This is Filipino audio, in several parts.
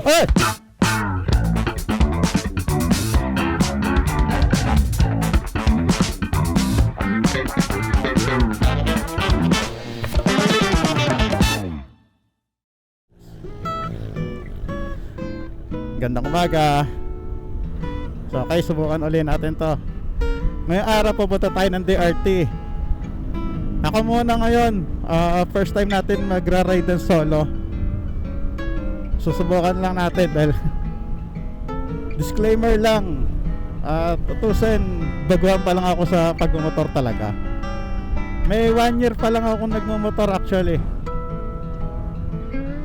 Oy! Gandang umaga. So okay, subukan ulit natin to. Ngayong araw pupunta tayo ng DRT. Ako muna ngayon, first time natin magra-ride ng solo. Susubukan lang natin dahil disclaimer lang, tutusin, baguhan pa lang ako sa pagmumotor talaga. May 1 year pa lang ako nagmumotor actually.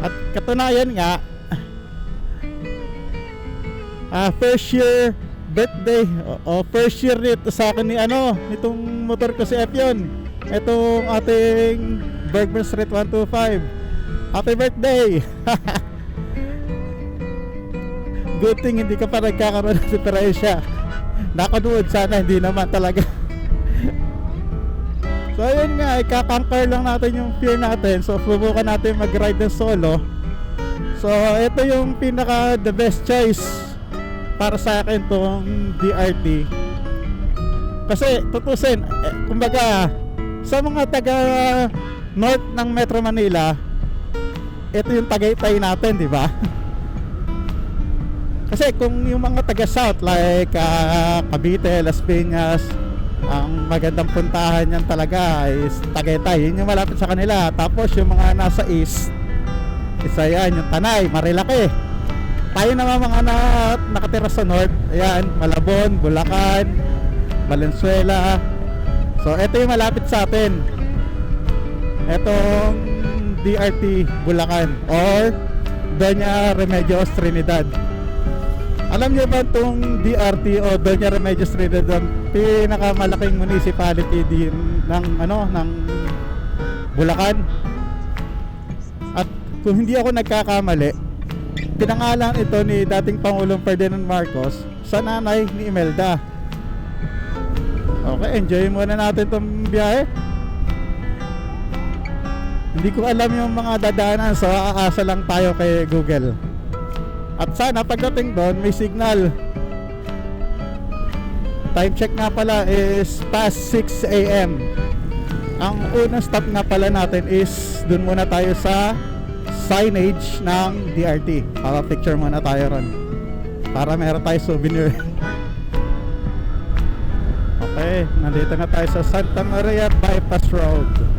At katunayan nga, first year birthday o first year nito sa akin ni nitong motor ko si Efyon, itong ating Bergman Street 125. Happy birthday. Good thing hindi ka pa nagkakaroon ng diferensya. Nakanood sana, hindi naman talaga. So ayun nga, ikakanker lang natin yung fear natin. So subukan natin mag-ride ng solo. So ito yung pinaka the best choice para sa akin tong DRT. Kasi tutusin, kumbaga sa mga taga north ng Metro Manila, ito yung Tagaytay natin, di ba? Kasi kung yung mga taga south like Cavite, Las Piñas, ang magandang puntahan yan talaga is Tagaytay, yun yung malapit sa kanila. Tapos yung mga nasa east, isa yan, yung Tanay, Marilaki. Tayo naman mga nakatira sa north, ayan, Malabon, Bulacan, Valenzuela. So ito yung malapit sa atin, etong DRT Bulacan or Doña Remedios Trinidad. Alam niyo ba itong DRT o Doña Remedios Trinidad ang pinakamalaking municipality ng Bulacan? At kung hindi ako nagkakamali, pinangalan ito ni dating Pangulong Ferdinand Marcos sa nanay ni Imelda. Okay, enjoy muna natin itong biyahe. Hindi ko alam yung mga dadaanan, so aasa lang tayo kay Google. At sana pagdating doon may signal. Time check nga pala is past 6 AM. Ang unang stop nga pala natin is dun muna tayo sa signage ng DRT. Para picture muna tayo ron, para meron tayo souvenir. Okay, nandito na tayo sa Santa Maria Bypass Road.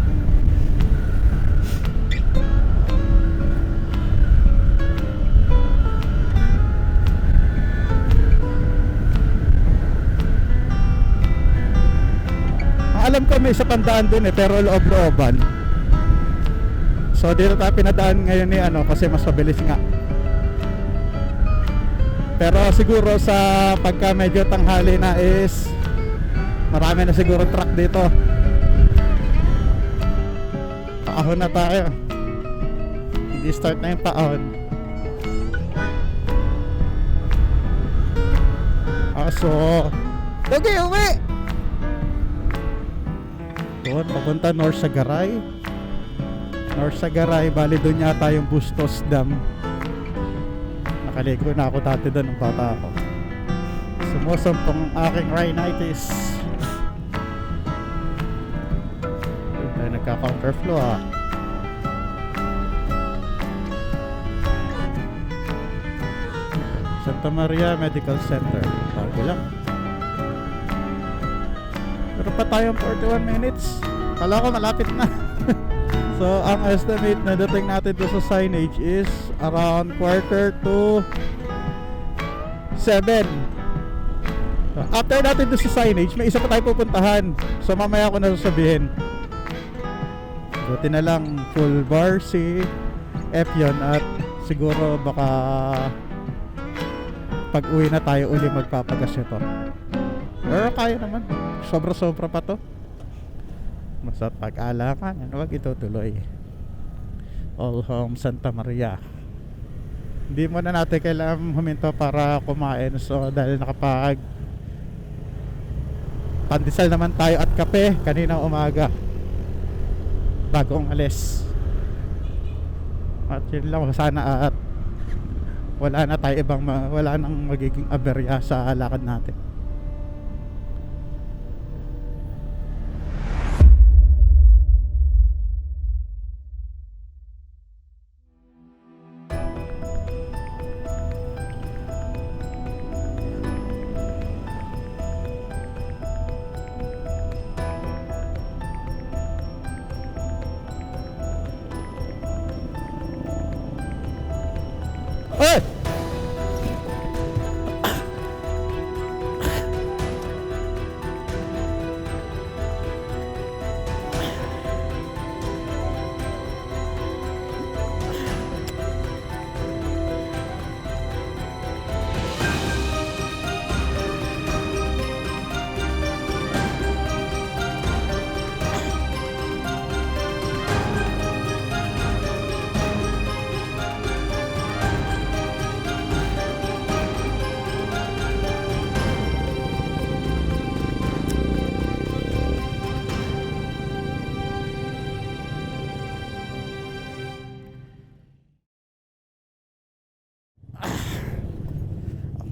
Alam ko may isa pandaan dun pero loob-looban. So dito tayo pinadaan ngayon ni kasi mas mabilis nga. Pero siguro sa pagka medyo tanghali na is marami na siguro truck dito. Paahon na tayo. Hindi start na yung paahon. So okay, uwi! Doon, papunta North Sagaray. North Sagaray, bali doon yata yung Bustos Dam. Nakaligo na ako dati doon ng bata ako. Sumusumpong aking rhinitis. Doon tayo nagka-counterflow Santa Maria Medical Center. Bago lang. Meron pa tayong 41 minutes. Kala ko malapit na. So ang estimate na dating natin doon sa signage is around 6:45. So, after natin doon sa signage, may isa pa tayo pupuntahan. So mamaya ko na sasabihin. Buti na lang full bar si Efyon at siguro baka pag uwi na tayo uli magpapagas ito. Pero kaya naman, sobra-sobra pa to. Basta pag-alakan, wag itutuloy. All Home Santa Maria. Hindi mo na natin kailangan huminto para kumain. So dahil nakapag pandesal naman tayo at kape kanina umaga bago ang alis. At yun lang sana at wala na tayo wala nang magiging aberya sa lakad natin. Hey!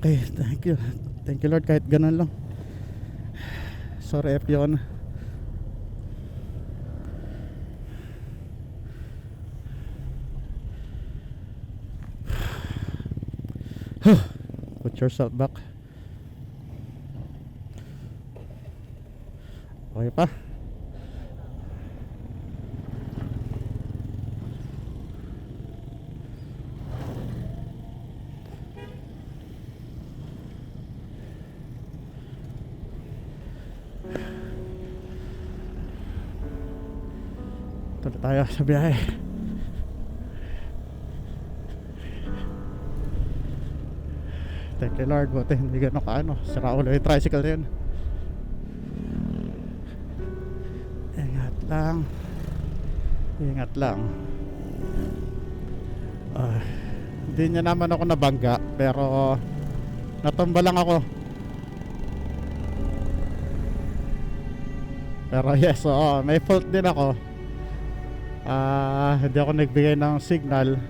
Okay, thank you. Thank you Lord, kahit ganun lang. Sorry F yun. Put yourself back. Okay pa? Tuloy tayo sa biyahe. Thank you Lord, buti hindi gano'n kaano, sira ulo yung tricycle na yun. Ingat lang. Ingat lang. Hindi niya naman ako nabangga, pero natumba lang ako. Pero yes, may fault din ako. Hindi ako nagbigay ng signal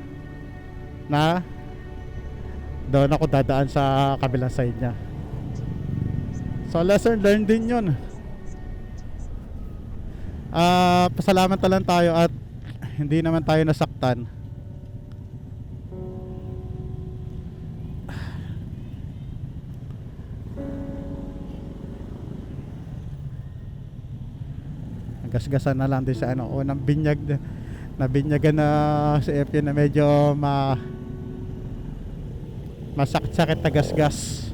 na doon ako dadaan sa kabilang side niya. So lesson learned din yun. Pasalamat na lang tayo at hindi naman tayo nasaktan. Gasgasan na lang din sa unang binyag na binyagan na si FP na medyo masakit-sakit na gasgas.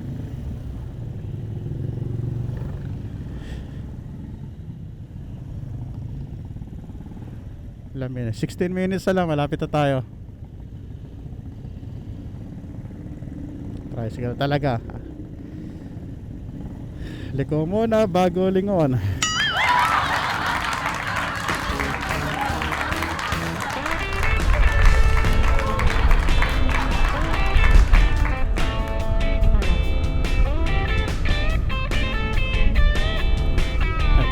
Ilang minutes? 16 minutes na lang, malapit na tayo. Tricycle talaga. Liko muna bago lingon.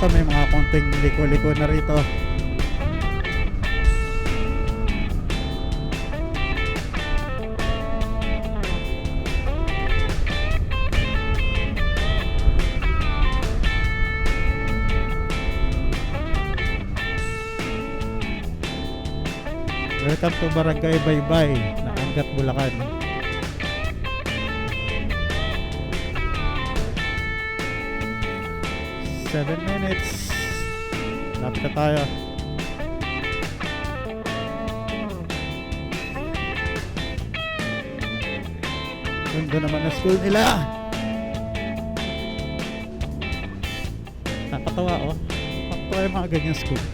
May mga konting liko-liko na rito. Welcome to Barangay Baybay na Angat, Bulacan. Seven minutes. Lapit na tayo. Ganda naman na school nila. Nakatawa Nakatawa yung mga ganyang school.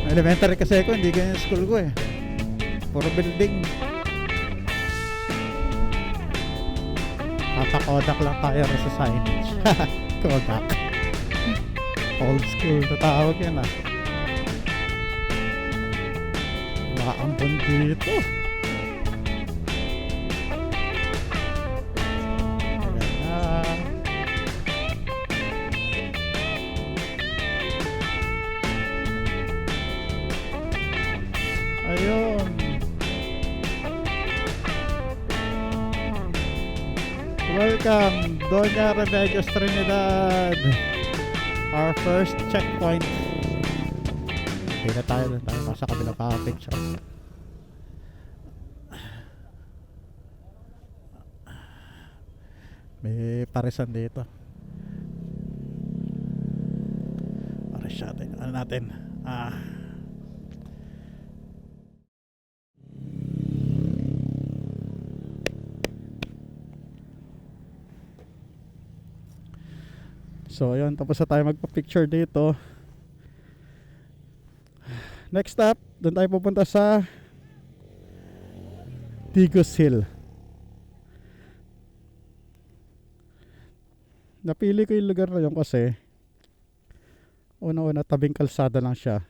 Elementary kasi ako, hindi ganyan school ko eh. Puro building. Kodak lang tayo sa signage. Kodak. Old school na tawag yan Maambon dito. welcome, Doña Remedios Trinidad. Our first checkpoint. Okay na tayo, doon tayo sa kabila pa picture. May parisan dito. Paris natin, ano natin? So ayun, tapos na tayo magpa-picture dito. Next stop, doon tayo pupunta sa Tigos Hill. Napili ko yung lugar na yun kasi una-una tabing kalsada lang siya.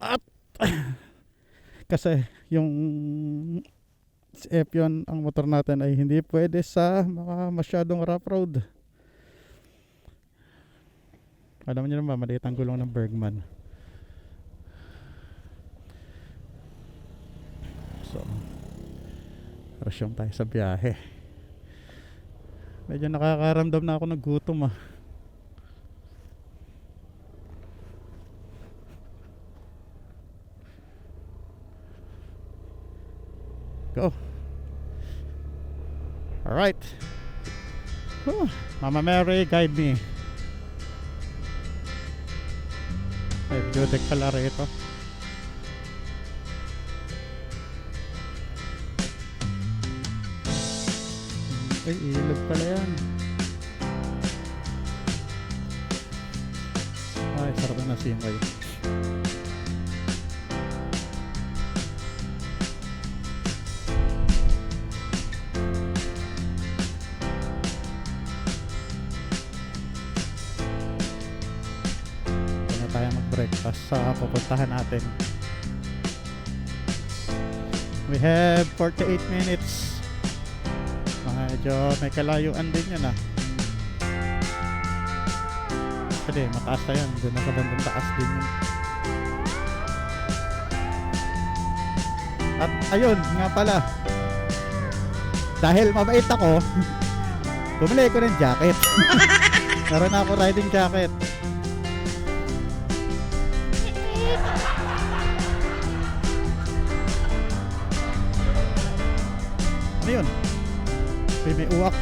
At kasi yung F1 ang motor natin ay hindi pwede sa mga masyadong rough road. Alam niyo naman, maliit ang gulong ng Bergman. So resume tayo sa biyahe. Medyo nakakaramdam na ako ng gutom Go. Alright. Mama Mary, guide me. Ay, bibliotek pala rito. Ay, ilog pala yan. Ay, sarap na singay. Tayo mag-breakfast sa pupuntahan natin. We have 48 minutes. Medyo may kalayuan din yun Kasi mataas na yan. Doon na sa bandang taas din yun. At ayun nga pala, dahil mabait ako, bumili ko ng jacket. Meron ako riding jacket. Ano yun? May uwak.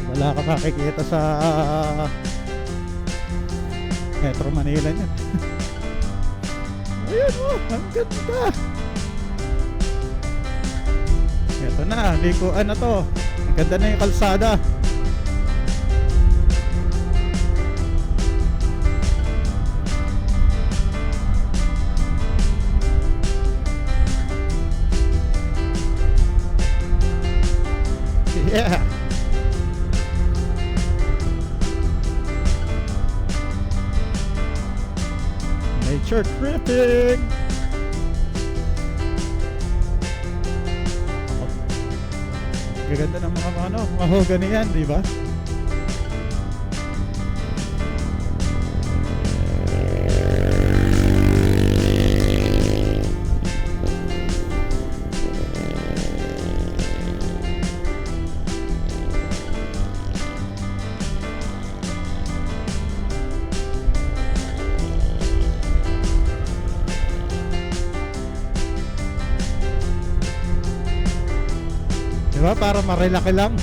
Wala ka makikita sa Metro Manila niyan. Ayun ang ganda. Ito na, likuan na to. Ang ganda na yung kalsada. Yeah. Nature tripping. Gaganda ng mga mahogany yan, di ba? Diba? Para marilaki lang.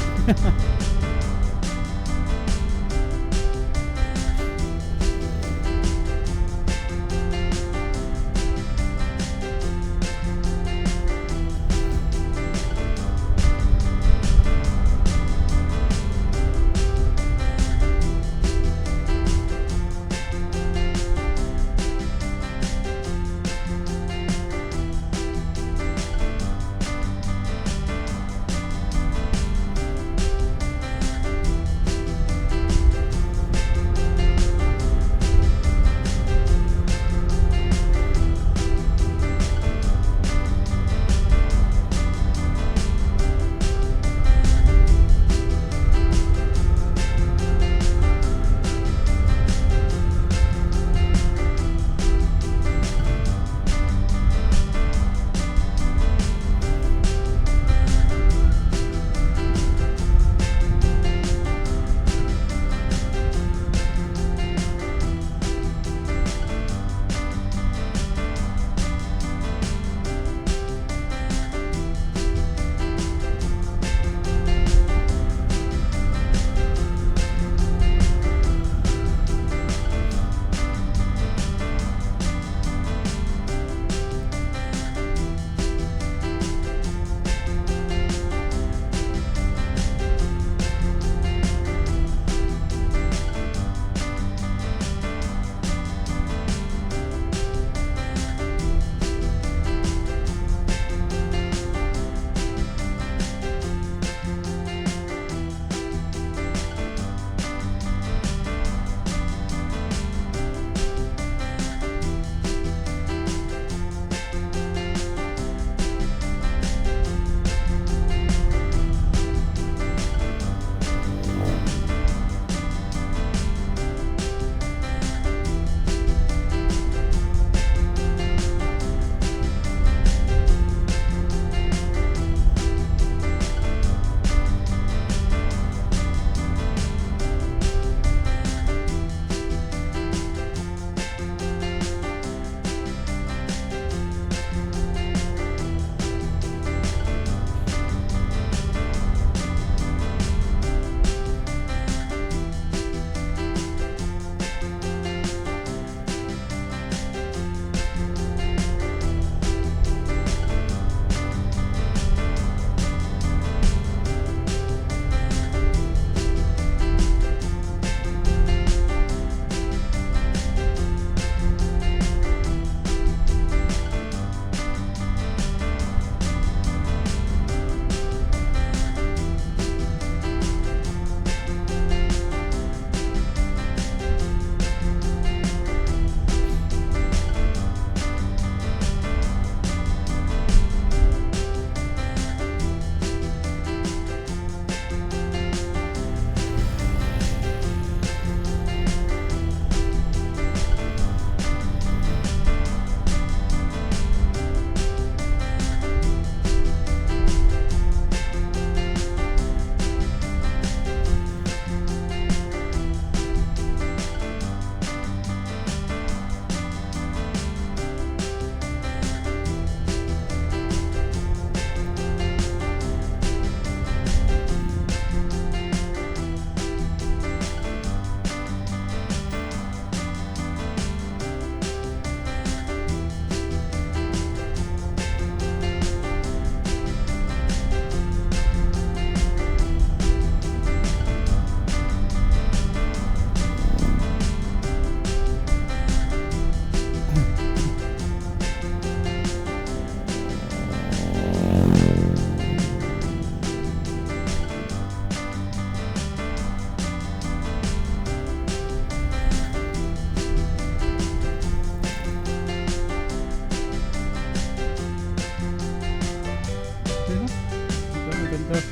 ganda.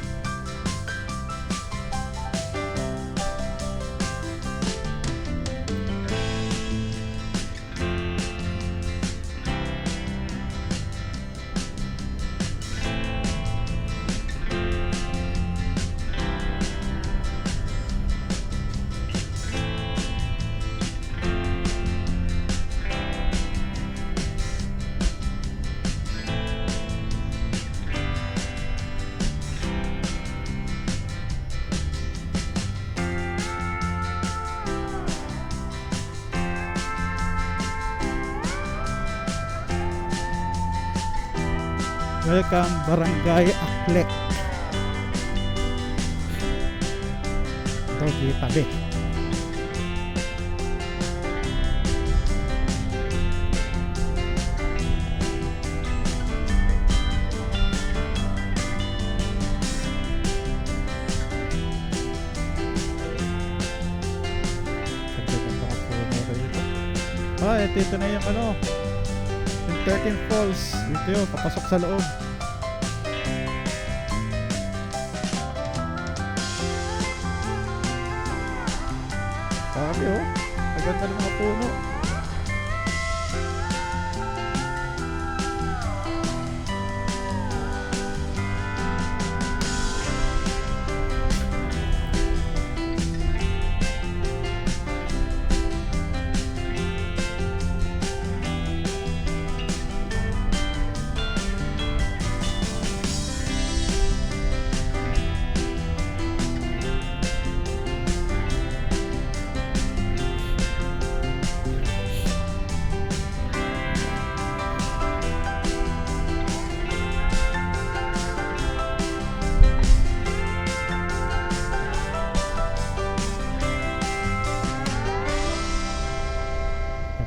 Welcome Barangay Aklek. Ito tabi. Ito na yung ano, yung 13 Falls. Dito yun, papasok sa loob. Sabi oh, maganda ng mga puno.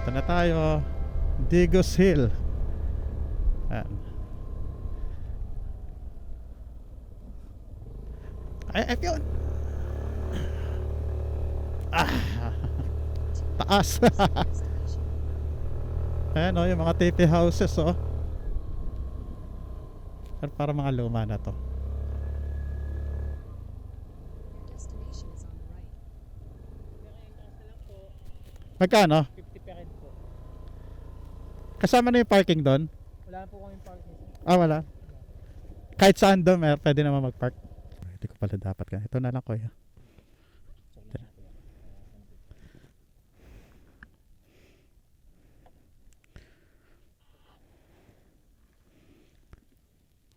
Na tayo, Digos Hill. Ayan. Ay yun. Taas. Ayan o, yung mga TP houses o. Pero para mga luma na to. Magkano? Kasama na yung parking doon? Wala po kami parking. Ah, wala. Kahit saan doon, pwede naman mag-park. Hindi ko pala dapat ka. Ito na lang, kuya.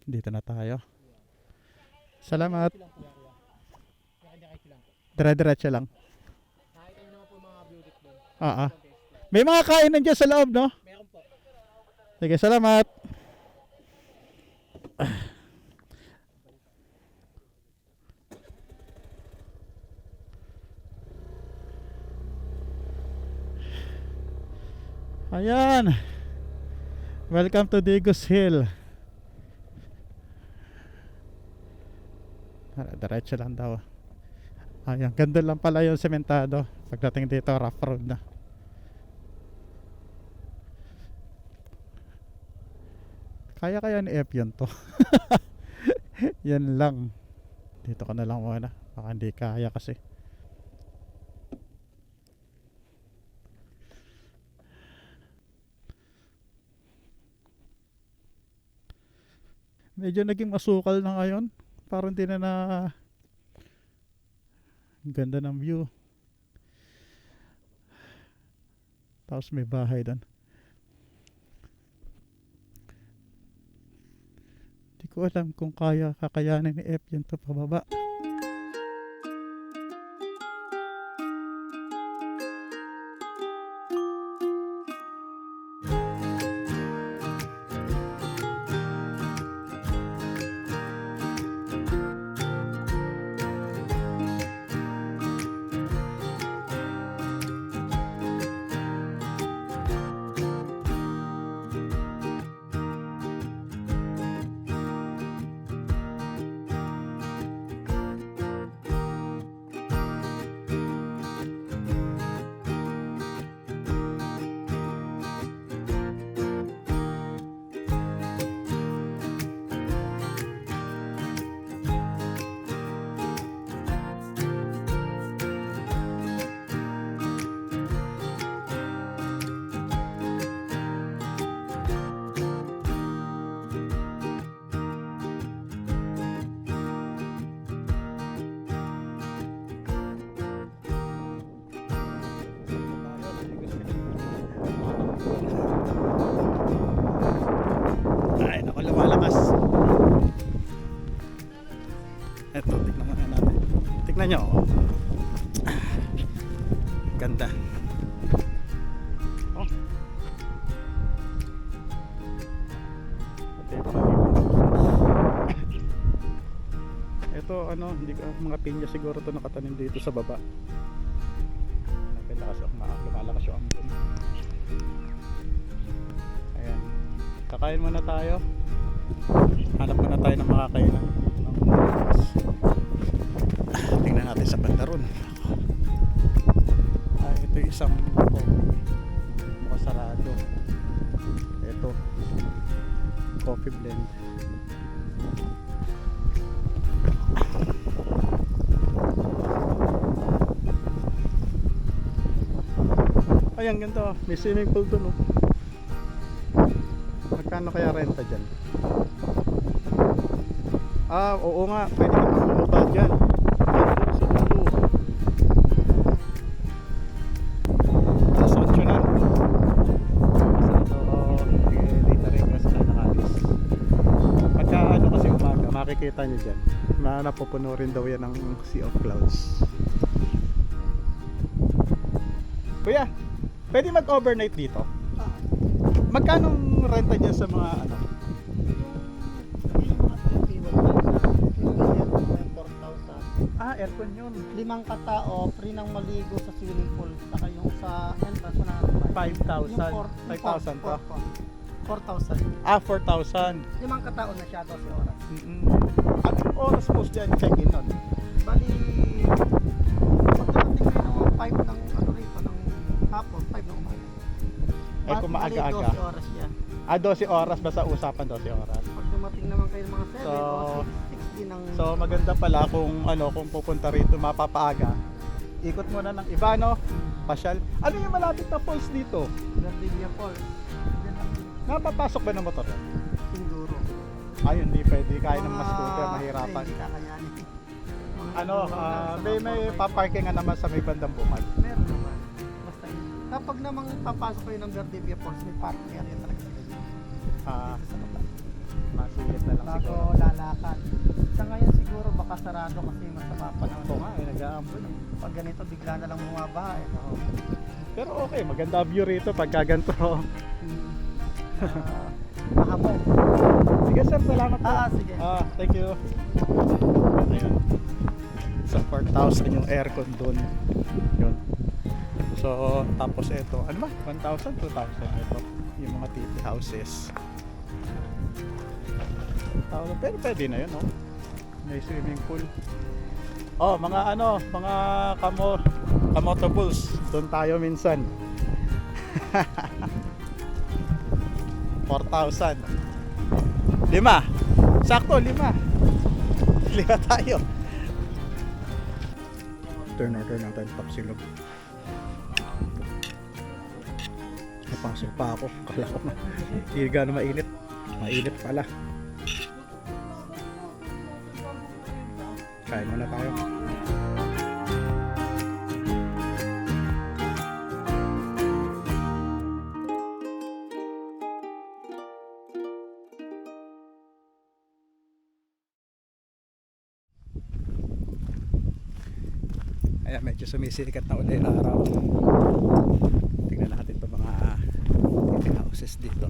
Dito na tayo. Salamat. Dire-diretso lang. Nakita nyo naman po mga beauty doon. Ah. May mga kainan dyan sa loob, no? Meron po. Sige, salamat. Ayan. Welcome to Digos Hill. Diretso lang daw. Ayan, ganda lang pala yung sementado. Pagdating dito, rough road na. Kaya ni F yun to. Yan lang. Dito ka na lang muna. Baka hindi kaya kasi. Medyo naging masukal na ngayon. Parang hindi na ang ganda ng view. Tapos may bahay doon. Hindi ko alam kung kakayanin ni F yun to pababa. Ay, naku, lumalakas. Eto, tignan muna natin. Tignan nyo. Oh. Ganda. Oh. Pati mga ito, ano, hindi ka, mga pinya siguro to nakatanim dito sa baba. Lumalakas yung ambon. Ayan. Kakain muna tayo. Hanap muna tayo ng makakainan. Tingnan natin sa bandaron. Ito yung isang mukhang sarado. Ito coffee blend. Ay, ang ganda. May swimming pool dun, oh. Magkano kaya renta dyan? Ah, oo nga. Pwede ka pang lumabad dyan. Sa dulo. Alas 8 na. So, dito rin kasi na nakalis. Pagka ano kasi umaga, makikita nyo dyan. Napupuno rin daw yan ng Sea of Clouds. Kuya, pwede mag-overnight dito? Magkano renta niya sa mga ano? Ah, aircon yun. 5 katao, free nang maligo sa swimming pool. Saka yung sa entrance na 5,000. 5,000 to? 4,000. Ah, 4,000. 5 katao na siya 12 oras. At yung oras po dyan, check-in nun? Bali, pagdating kayo ng 5 ng ano rito, ng hapon, 5 ng umaga. Eh, kung Bali, maaga-aga. 12 oras yan. Ah, 12 oras. Basta usapan 12 oras. Pag dumating naman kayo ng mga 7 So, o 6 din ang... So maganda pala kung ano, kung pupunta rito mapapaaga. Ikot muna ng iba, no? Pasyal. Ano yung malapit na falls dito? Gardenia Falls. Diyan ang Napapasok ba ng motor? Sinduro. Ay, hindi pwede. Kaya ng mas scooter, mahirapan. Hindi kakayanin. Mga Ano, siguro may nasa paparkingan naman sa may bandang bumag. meron naman. Basta yun. Kapag namang papasok kayo ng Gardenia Falls, may parking area talaga sila dyan. Ah, Dito sa baba. masulit na lang Bago siguro. lalakad. Sa ngayon siguro baka sarado kasi masama pa naman. Ito nga, nag-aambon. Pag ganito bigla na lang bumaba eh. Pero okay, maganda view rito pagka ganito. Mahamog. Sige sir, salamat po. Sige. Thank you. Ayun. Sa 4,000 yung aircon doon. Yun. So, tapos ito, ano ba? 1,000, 2,000 ito. Yung mga TP houses. 1,000, pero pwede na yun, no? May swimming pool. Oh, mga ano, mga kamotables. Doon tayo minsan. 4,000. 5. Sakto, 5. 5 tayo. Turn natin Tapsilog. Napasok pa ako. Kala ko na. Hindi gano'n mainit. Mainit pala. Kain muna tayo. Ayan, medyo sumisikat na uli ang araw. Tingnan natin itong mga TP houses dito.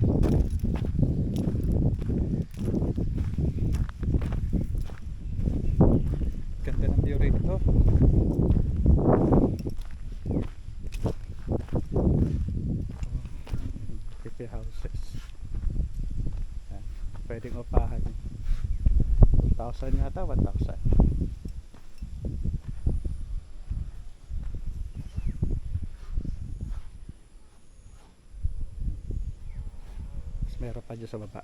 Ganda ng view rito. TP houses. Ayan, pwedeng upahan. 1,000 yata, 1,000. Meron pa dyan sa baba.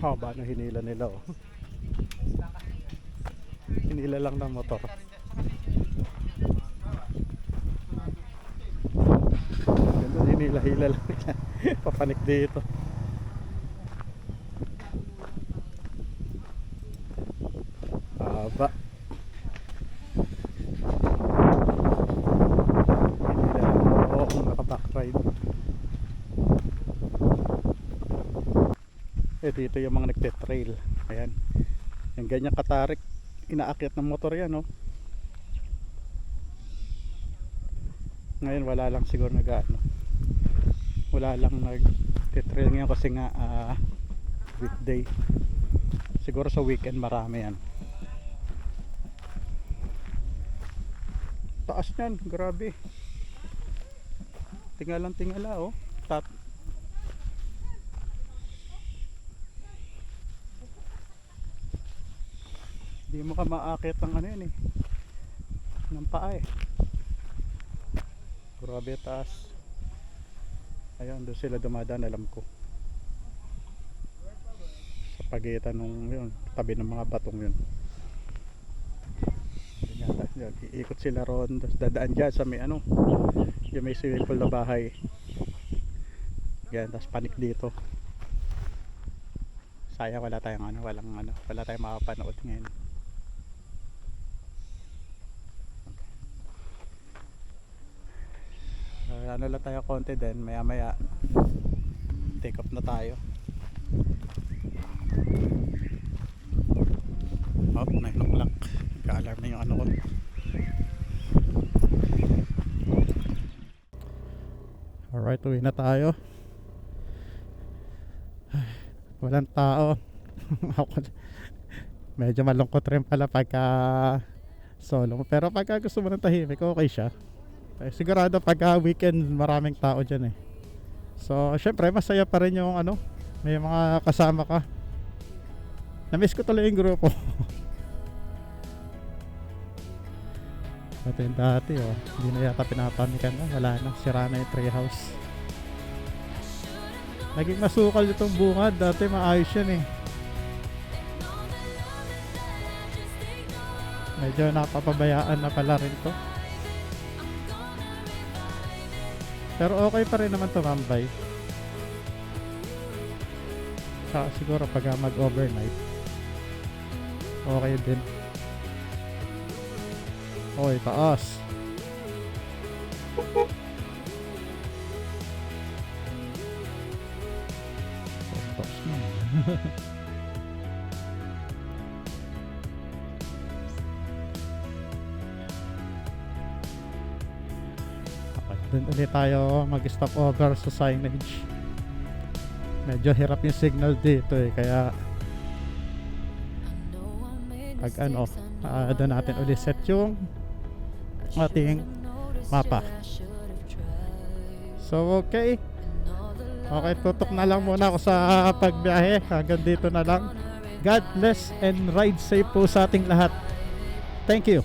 Haba na hinila nila, oh. Hinila lang ng motor. Ganda, hinila-hila lang nila. Papanik dito. Haba. kasi dito yung mga nagte-trail. Ayan. Yung ganyan katarik, inaakyat ng motor yan, no? Ngayon wala lang siguro wala lang nagte-trail ngayon kasi nga weekday. Siguro sa weekend marami yan. Taas niyan, grabe. Tingala oh. Hindi mo ka maakit ng ano yun eh, ng paa eh. Grabe taas. Ayun, doon sila dumadaan, alam ko. Sa pagitan nung yun, tabi ng mga batong yun. Yun, iikot sila ron, tapos dadaan dyan sa may ano, yung may swimming pool na bahay. Yan, tapos panik dito. Sayang wala tayong wala tayong makapanood ngayon. Ano lang tayo konti din, maya maya take off na tayo. Oh, 9 o'clock, nag-alarm na yung ano ko. Alright, uwi na tayo. Walang tao. Medyo malungkot rin pala pagka solo, pero pagka gusto mo ng tahimik, okay siya. Sigurado pagka weekend maraming tao dyan eh. So syempre masaya pa rin yung ano, may mga kasama ka. Na-miss ko tuloy yung grupo. Dati oh, hindi na yata pinapanikan na, wala na, sira na yung treehouse. Naging masukal itong bungad, dati maayos yan eh. Medyo napapabayaan na pala rin to. Pero okay pa rin naman tumambay. Saka siguro pag mag-overnight, okay din. Okay, taas. Taas na. Doon ulit tayo mag-stop over sa signage. Medyo hirap yung signal dito eh, kaya pag ano, doon natin ulit set yung ating mapa. So okay, tutok na lang muna ako sa pagbiyahe. Hanggang dito na lang. God bless and ride safe po sa ating lahat. Thank you.